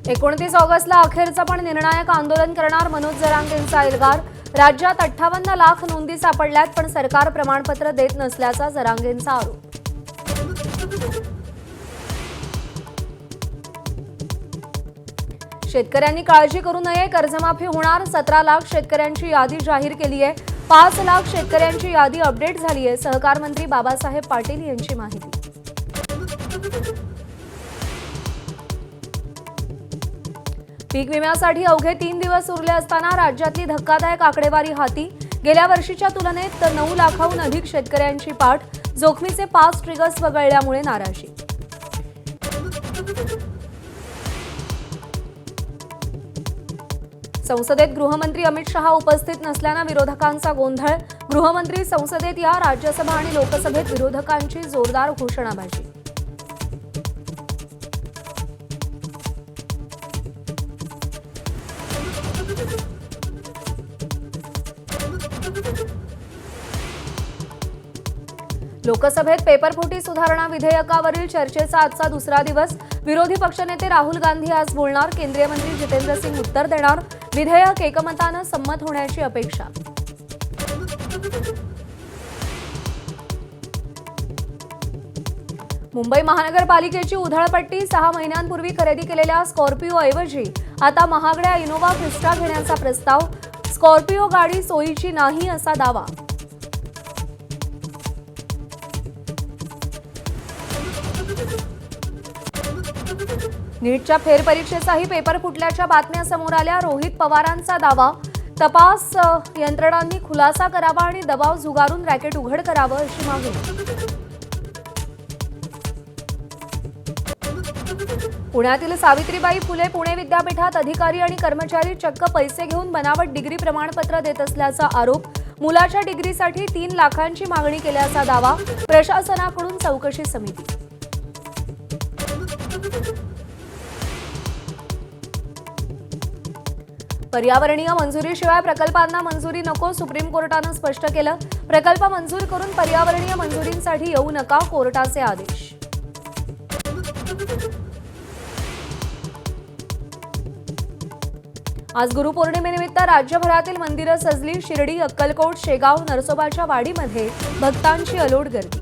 29 ऑगस्टला अखेरचा पण निर्णायक आंदोलन करणार मनोज जरांगेंचा एल्गार। राज्यात 58 लाख नोंदी सापडल्यात पण सरकार प्रमाणपत्र देत नसल्याचा जरांगेंचा आरोप। शेतकऱ्यांनी काळजी करू नये, कर्जमाफी होणार। 17 लाख शेतकऱ्यांची यादी जाहीर केली आहे। 5 लाख शेतकऱ्यांची यादी अपडेट झाली आहे। सहकार मंत्री बाबासाहेब पाटील यांची माहिती। पीक विम्यासाठी अवघे 3 दिवस उरले असताना राज्यातली धक्कादायक आकडेवारी हाती। गेल्या वर्षीच्या तुलनेत 9 लाखाहून अधिक शेतकऱ्यांची पाठ। जोखमीचे 5 ट्रिगर्स वगळल्यामुळे नाराजी। संसदेत गृहमंत्री अमित शहा उपस्थित नसल्याने विरोधकांचा गोंधळ। गृहमंत्री संसदेत या, राज्यसभा आणि लोकसभेत विरोधकांची जोरदार घोषणाबाजी। लोकसभेत पेपरफुटी सुधारणा विधेयकावरील चर्चेचा आजचा दुसरा दिवस। विरोधी पक्षनेते राहुल गांधी आज बोलणार। केंद्रीय मंत्री जितेंद्र सिंग उत्तर देणार। विधेयक एकमताने संमत होण्याची अपेक्षा। मुंबई महानगरपालिकेची उधळपट्टी। 6 महिन्यांपूर्वी खरेदी केलेल्या स्कॉर्पिओ ऐवजी आता महागड्या इनोव्हा क्रिस्टा घेण्याचा प्रस्ताव। स्कॉर्पिओ गाडी सोयीची नाही असा दावा। नीटच्या फेरपरीक्षेचाही पेपर फुटल्याच्या बातम्या समोर आल्या। रोहित पवारांचा दावा, तपास यंत्रणांनी खुलासा करावा आणि दबाव झुगारून रॅकेट उघड करावं अशी मागणी। पुण्यातील सावित्रीबाई फुले पुणे विद्यापीठात अधिकारी आणि कर्मचारी चक्क पैसे घेऊन बनावट डिग्री प्रमाणपत्र देत असल्याचा आरोप। मुलाच्या डिग्रीसाठी 3 लाखांची मागणी केल्याचा दावा। प्रशासनाकडून चौकशी समिती। पर्यावरणीय मंजुरीशिवाय प्रकल्पांना मंजुरी नको, सुप्रीम कोर्टानं स्पष्ट केलं। प्रकल्प मंजूर करून पर्यावरणीय मंजुरींसाठी येऊ नका, कोर्टाचे आदेश। आज गुरुपौर्णिमेनिमित्त राज्यभरातील मंदिरं सजली। शिर्डी, अक्कलकोट, शेगाव, नरसोबाच्या वाडीमध्ये भक्तांची अलोट गर्दी।